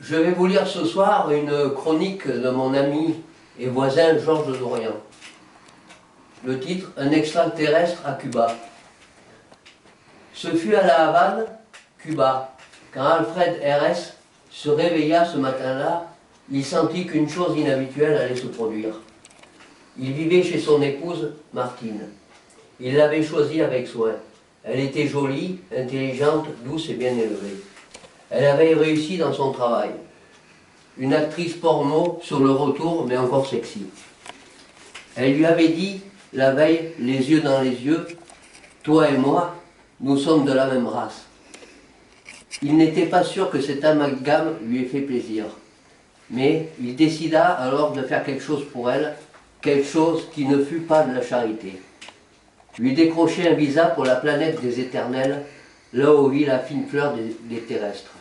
Je vais vous lire ce soir une chronique de mon ami et voisin Georges Dorian. Le titre « Un extraterrestre à Cuba ». Ce fut à La Havane, Cuba, quand Alfred Heres se réveilla ce matin-là, il sentit qu'une chose inhabituelle allait se produire. Il vivait chez son épouse, Martine. Il l'avait choisie avec soin. Elle était jolie, intelligente, douce et bien élevée. Elle avait réussi dans son travail. Une actrice porno sur le retour, mais encore sexy. Elle lui avait dit, la veille, les yeux dans les yeux, « Toi et moi, nous sommes de la même race. » Il n'était pas sûr que cet amalgame lui ait fait plaisir. Mais il décida alors de faire quelque chose pour elle, quelque chose qui ne fut pas de la charité. Lui décrocher un visa pour la planète des éternels, là où vit la fine fleur des terrestres.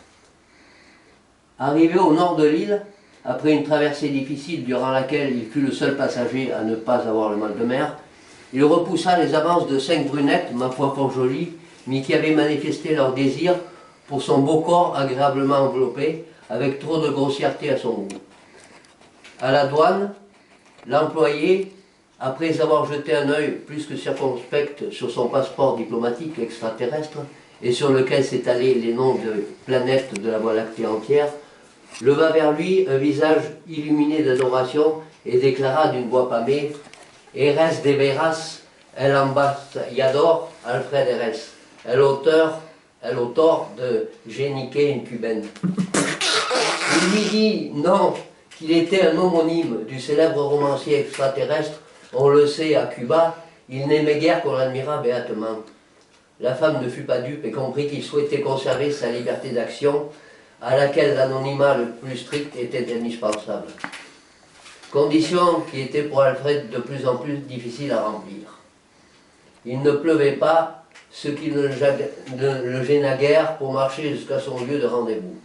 Arrivé au nord de l'île, après une traversée difficile durant laquelle il fut le seul passager à ne pas avoir le mal de mer, il repoussa les avances de 5 brunettes, ma foi fort jolies, mais qui avaient manifesté leur désir pour son beau corps agréablement enveloppé, avec trop de grossièreté à son goût. À la douane, l'employé, après avoir jeté un œil plus que circonspect sur son passeport diplomatique extraterrestre, et sur lequel s'étalaient les noms de planètes de la Voie lactée entière, leva vers lui un visage illuminé d'adoration et déclara d'une voix pâmée « Heres de veras, el ambassador Alfred Heres, el auteur de J'ai niqué une cubaine. » Il lui dit non, qu'il était un homonyme du célèbre romancier extraterrestre, on le sait à Cuba, il n'aimait guère qu'on l'admirât béatement. La femme ne fut pas dupe et comprit qu'il souhaitait conserver sa liberté d'action, à laquelle l'anonymat le plus strict était indispensable. Condition qui était pour Alfred de plus en plus difficile à remplir. Il ne pleuvait pas, ce qui ne le gêna guère pour marcher jusqu'à son lieu de rendez-vous,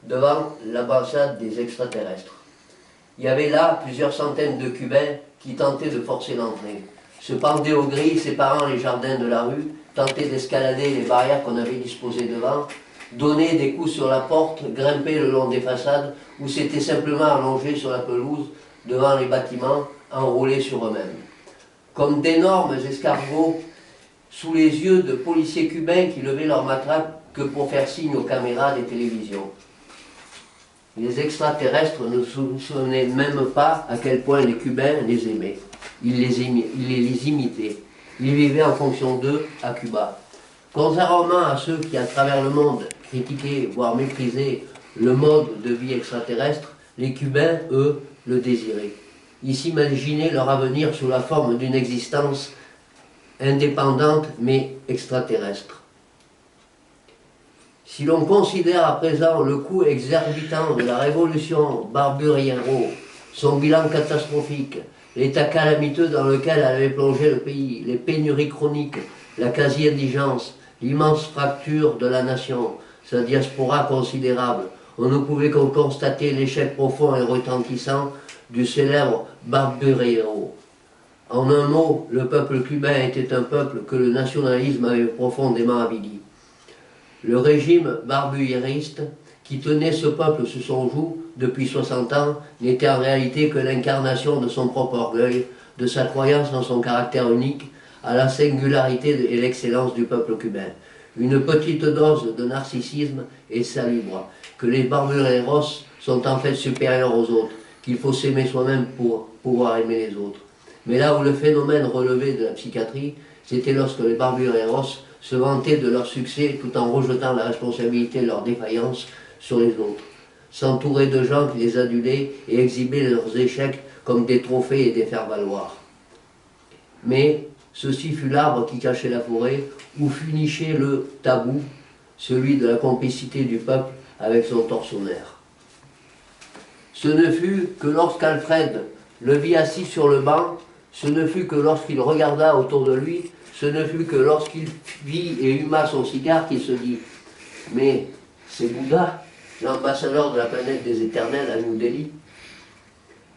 devant l'ambassade des extraterrestres. Il y avait là plusieurs centaines de Cubains qui tentaient de forcer l'entrée, se pendaient aux grilles séparant les jardins de la rue, tentaient d'escalader les barrières qu'on avait disposées devant, donnaient des coups sur la porte, grimpaient le long des façades ou s'étaient simplement allongés sur la pelouse devant les bâtiments, enroulés sur eux-mêmes. Comme d'énormes escargots sous les yeux de policiers cubains qui levaient leurs matraques que pour faire signe aux caméras des télévisions. Les extraterrestres ne se souvenaient même pas à quel point les Cubains les aimaient. Ils les imitaient. Ils vivaient en fonction d'eux à Cuba. Contrairement à ceux qui, à travers le monde, critiquaient, voire méprisaient le mode de vie extraterrestre, les Cubains, eux, le désiraient. Ils s'imaginaient leur avenir sous la forme d'une existence indépendante mais extraterrestre. Si l'on considère à présent le coût exorbitant de la révolution Barburiero, son bilan catastrophique, l'état calamiteux dans lequel elle avait plongé le pays, les pénuries chroniques, la quasi-indigence, l'immense fracture de la nation, sa diaspora considérable, on ne pouvait qu'en constater l'échec profond et retentissant du célèbre Barburiero. En un mot, le peuple cubain était un peuple que le nationalisme avait profondément avili. Le régime barburiériste, qui tenait ce peuple sous son joug depuis 60 ans, n'était en réalité que l'incarnation de son propre orgueil, de sa croyance en son caractère unique, à la singularité et l'excellence du peuple cubain. Une petite dose de narcissisme et salibre, que les barbureros sont en fait supérieurs aux autres, qu'il faut s'aimer soi-même pour pouvoir aimer les autres. Mais là où le phénomène relevait de la psychiatrie, c'était lorsque les barbureros se vantaient de leur succès tout en rejetant la responsabilité de leur défaillance sur les autres, s'entouraient de gens qui les adulaient et exhibaient leurs échecs comme des trophées et des faire-valoir. Mais ceci fut l'arbre qui cachait la forêt, où fut niché le tabou, celui de la complicité du peuple avec son tortionnaire. Ce ne fut que lorsqu'Alfred le vit assis sur le banc, ce ne fut que lorsqu'il regarda autour de lui, ce ne fut que lorsqu'il vit et huma son cigare qu'il se dit « Mais c'est Bouddha, l'ambassadeur de la planète des éternels à New Delhi ?»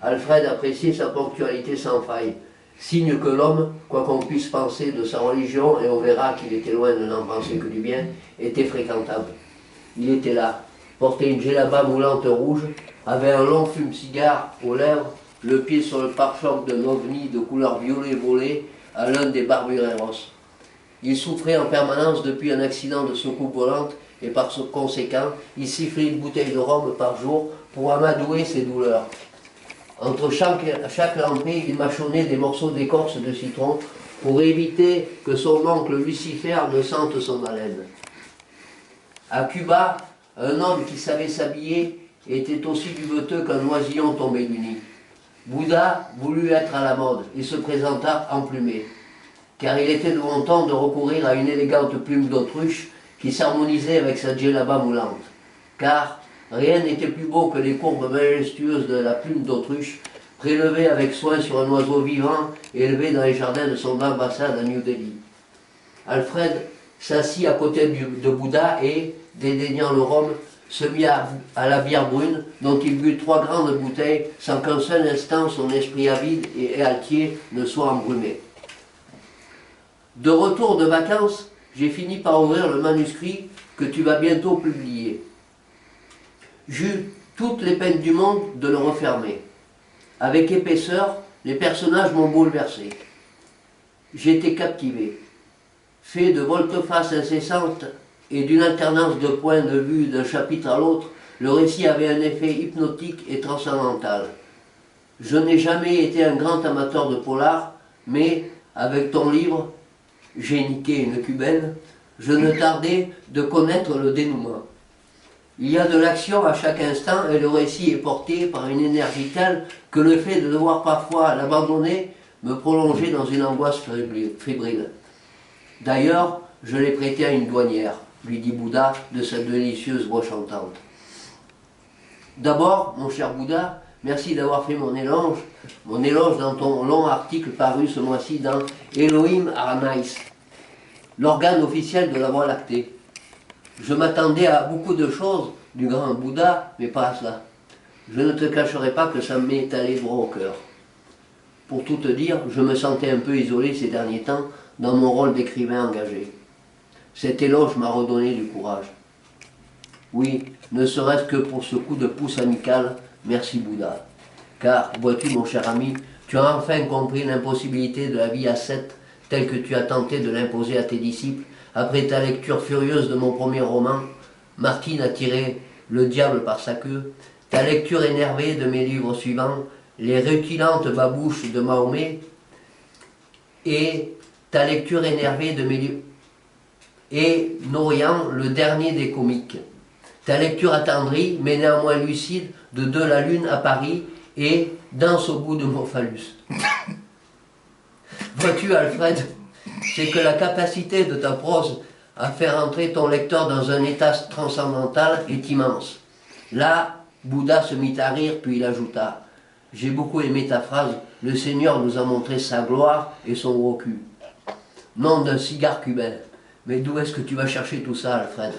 Alfred appréciait sa ponctualité sans faille, signe que l'homme, quoi qu'on puisse penser de sa religion, et on verra qu'il était loin de n'en penser que du bien, était fréquentable. Il était là, portait une djellaba moulante rouge, avait un long fume-cigare aux lèvres, le pied sur le pare-choc d'un ovni de couleur violet volé à l'un des Barbureros. Il souffrait en permanence depuis un accident de soucoupe volante et par conséquent, il sifflait une bouteille de rhum par jour pour amadouer ses douleurs. Entre chaque lampée, il mâchonnait des morceaux d'écorce de citron pour éviter que son oncle Lucifer ne sente son haleine. À Cuba, un homme qui savait s'habiller était aussi duveteux qu'un oisillon tombé du nid. Bouddha voulut être à la mode et se présenta emplumé, car il était de bon ton de recourir à une élégante plume d'autruche qui s'harmonisait avec sa djellaba moulante. Car rien n'était plus beau que les courbes majestueuses de la plume d'autruche, prélevée avec soin sur un oiseau vivant élevé dans les jardins de son ambassade à New Delhi. Alfred s'assit à côté de Bouddha et, dédaignant le rhum, se mit à la bière brune, dont il but 3 grandes bouteilles, sans qu'un seul instant son esprit avide et altier ne soit embrumé. De retour de vacances, j'ai fini par ouvrir le manuscrit que tu vas bientôt publier. J'eus toutes les peines du monde de le refermer. Avec épaisseur, les personnages m'ont bouleversé. J'étais captivé. Fait de volte-face incessantes et d'une alternance de points de vue d'un chapitre à l'autre, le récit avait un effet hypnotique et transcendantal. Je n'ai jamais été un grand amateur de polar, mais avec ton livre, J'ai niqué une cubaine, je ne tardais de connaître le dénouement. Il y a de l'action à chaque instant et le récit est porté par une énergie telle que le fait de devoir parfois l'abandonner me prolongeait dans une angoisse fébrile. D'ailleurs, je l'ai prêté à une douanière, lui dit Bouddha de sa délicieuse voix chantante. D'abord, mon cher Bouddha, merci d'avoir fait mon éloge dans ton long article paru ce mois-ci dans Elohim Aranais, l'organe officiel de la Voie lactée. Je m'attendais à beaucoup de choses du grand Bouddha, mais pas à cela. Je ne te cacherai pas que ça m'est allé droit au cœur. Pour tout te dire, je me sentais un peu isolé ces derniers temps dans mon rôle d'écrivain engagé. Cet éloge m'a redonné du courage. Oui, ne serait-ce que pour ce coup de pouce amical, merci Bouddha. Car, vois-tu mon cher ami, tu as enfin compris l'impossibilité de la vie ascète telle que tu as tenté de l'imposer à tes disciples. Après ta lecture furieuse de mon premier roman, Martine a tiré le diable par sa queue, ta lecture énervée de mes livres suivants, Les rutilantes babouches de Mahomet, et ta lecture énervée de mes livres, et Norian, le dernier des comiques. Ta lecture attendrie, mais néanmoins lucide, de la Lune à Paris et Danse au bout de mon phallus. Vois-tu, Alfred, c'est que la capacité de ta prose à faire entrer ton lecteur dans un état transcendantal est immense. Là, Bouddha se mit à rire, puis il ajouta « J'ai beaucoup aimé ta phrase, le Seigneur nous a montré sa gloire et son gros cul. » Nom d'un cigare cubain. Mais d'où est-ce que tu vas chercher tout ça, Alfred?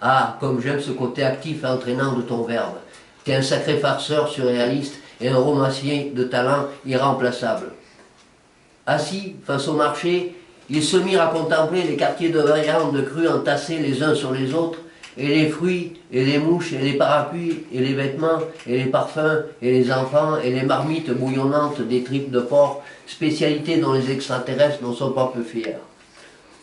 Ah, comme j'aime ce côté actif et entraînant de ton verbe. T'es un sacré farceur surréaliste et un romancier de talent irremplaçable. Assis face au marché, ils se mirent à contempler les quartiers de viande crue entassés les uns sur les autres, et les fruits, et les mouches, et les parapluies, et les vêtements, et les parfums, et les enfants, et les marmites bouillonnantes des tripes de porc, spécialité dont les extraterrestres n'en sont pas peu fiers.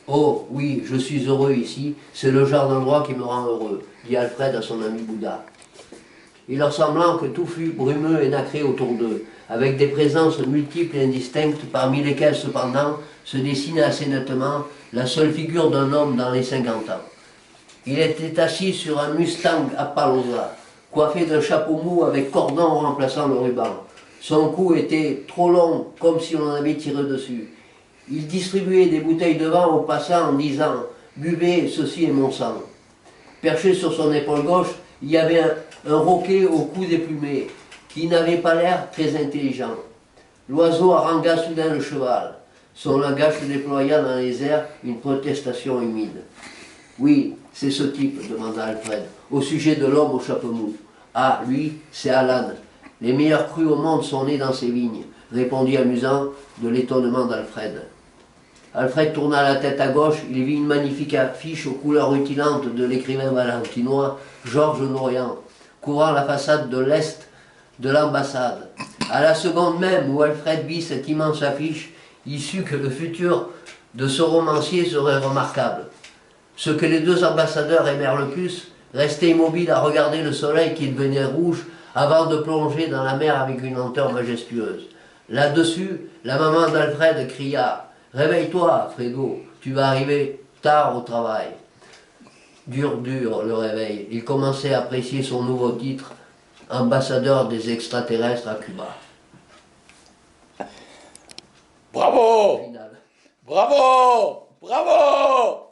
Oh, oui, je suis heureux ici, c'est le genre d'endroit qui me rend heureux, dit Alfred à son ami Bouddha. Il leur semblant que tout fut brumeux et nacré autour d'eux, avec des présences multiples et indistinctes, parmi lesquelles cependant se dessinait assez nettement la seule figure d'un homme dans les 50 ans. Il était assis sur un Mustang Appaloosa, coiffé d'un chapeau mou avec cordon remplaçant le ruban. Son cou était trop long, comme si on en avait tiré dessus. Il distribuait des bouteilles de vin aux passants en disant « Buvez, ceci est mon sang ». Perché sur son épaule gauche, il y avait un roquet au cou déplumé, qui n'avait pas l'air très intelligent. L'oiseau harangua soudain le cheval. Son langage déploya dans les airs une protestation humide. « Oui, c'est ce type, demanda Alfred, au sujet de l'homme au chapeau mou. Ah, lui, c'est Alan. Les meilleurs crus au monde sont nés dans ses vignes, répondit amusant de l'étonnement d'Alfred. Alfred tourna la tête à gauche, il vit une magnifique affiche aux couleurs rutilantes de l'écrivain valentinois Georges Norian, couvrant la façade de l'est de l'ambassade. À la seconde même où Alfred vit cette immense affiche, il sut que le futur de ce romancier serait remarquable. Ce que les deux ambassadeurs aimèrent le plus, rester immobiles à regarder le soleil qui devenait rouge avant de plonger dans la mer avec une lenteur majestueuse. Là-dessus, la maman d'Alfred cria « Réveille-toi, Fredo, tu vas arriver tard au travail ». Dur le réveil. Il commençait à apprécier son nouveau titre, ambassadeur des extraterrestres à Cuba. Bravo! Bravo! Bravo!